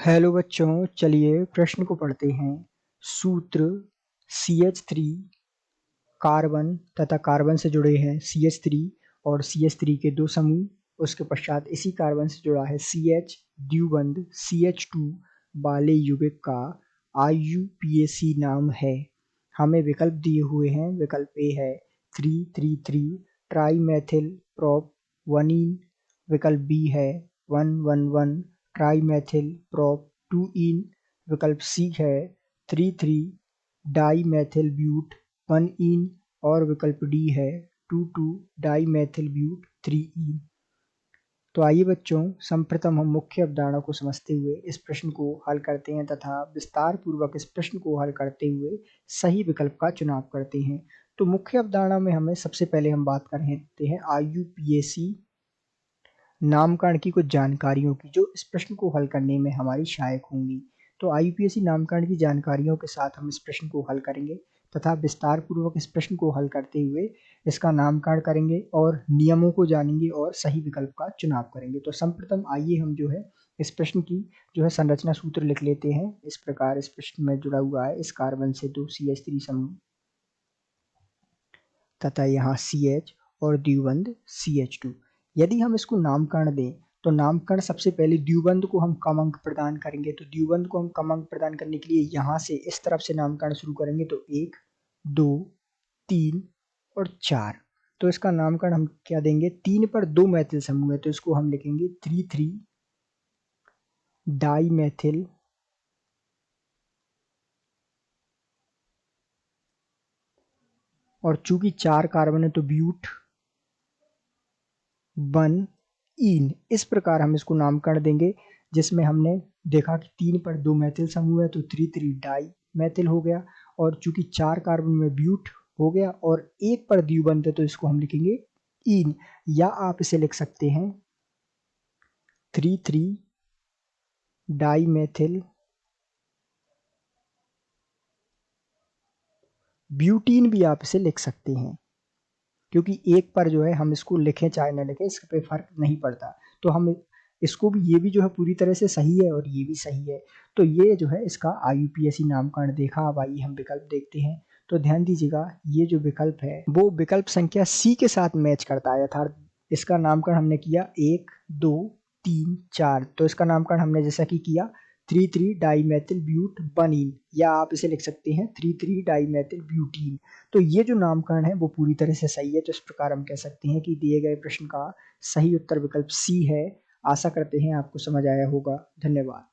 Hello बच्चों, चलिए प्रश्न को पढ़ते हैं। सूत्र CH3 कार्बन तथा कार्बन से जुड़े हैं CH3 और CH3 के दो समूह, उसके पश्चात इसी कार्बन से जुड़ा है CH द्विबंध CH2 वाले यौगिक का IUPAC नाम है। हमें विकल्प दिए हुए हैं। विकल्प ए है 3,3,3 ट्राईमेथिल प्रोप 1इन, विकल्प बी है 1,1,1 ट्राईमेथिल प्रोप 2इन, विकल्प सी है 3,3 डाईमेथिल ब्यूट 1इन और विकल्प डी है 2,2 डाईमेथिल ब्यूट 3इन। तो आइए बच्चों, सर्वप्रथम हम मुख्य अवधारणा को समझते हुए इस प्रश्न को हल करते हैं तथा विस्तार पूर्वक इस प्रश्न को हल करते हुए सही विकल्प का चुनाव करते हैं। तो मुख्य अवधारणा में हमें सबसे पहले हम बात करते हैं IUPAC नामकरण की कुछ जानकारियों की, जो इस प्रश्न को हल करने में हमारी सहायक होंगी। तो IUPAC नामकरण की जानकारियों के साथ हम इस प्रश्न को हल करेंगे तथा विस्तार पूर्वक इस प्रश्न को हल करते हुए इसका नामकरण करेंगे और नियमों को जानेंगे और सही विकल्प का चुनाव करेंगे। तो सर्वप्रथम आइए हम जो है इस प्रश्न की जो है संरचना सूत्र लिख लेते हैं। इस प्रकार इस प्रश्न में जुड़ा हुआ है, इस कार्बन से दो CH3 समूह तथा यहाँ CH और द्विबंध CH2। यदि हम इसको नामकरण दें तो नामकरण सबसे पहले द्विबंध को हम कम अंक प्रदान करेंगे। तो द्विबंध को हम कम अंक प्रदान करने के लिए यहाँ से इस तरफ से नामकरण शुरू करेंगे। तो 1, 2, 3 और 4। तो इसका नामकरण हम क्या देंगे? 3 पर 2 मैथिल समूह है तो इसको हम लिखेंगे 3,3 डाईमेथिल और चूंकि 4 कार्बन है तो ब्यूट 1इन। इस प्रकार हम इसको नामकरण देंगे, जिसमें हमने देखा कि 3 पर 2 मैथिल समूह है तो 3,3 डाई मैथिल हो गया और चूंकि 4 कार्बन में ब्यूट हो गया और 1 पर द्विबंध है तो इसको हम लिखेंगे इन, या आप इसे लिख सकते हैं 3,3 डाई मैथिल ब्यूटीन भी आप इसे लिख सकते हैं, क्योंकि एक पर जो है हम इसको लिखें चाहे न लिखें इस पे फर्क नहीं पड़ता। तो हम इसको भी, ये भी जो है पूरी तरह से सही है और ये भी सही है। तो ये जो है इसका IUPAC नामकरण देखा। अब आइए हम विकल्प देखते हैं। तो ध्यान दीजिएगा, ये जो विकल्प है वो विकल्प संख्या C के साथ मैच करता है, अर्थात इसका नामकरण हमने किया 1, 2, 3, 4। तो इसका नामकरण हमने जैसा कि किया 3,3 डाईमेथिल ब्यूट 1इन, या आप इसे लिख सकते हैं 3,3 डाईमेथिल ब्यूटीन। तो ये जो नामकरण है वो पूरी तरह से सही है। तो इस प्रकार हम कह सकते हैं कि दिए गए प्रश्न का सही उत्तर विकल्प C है। आशा करते हैं आपको समझ आया होगा। धन्यवाद।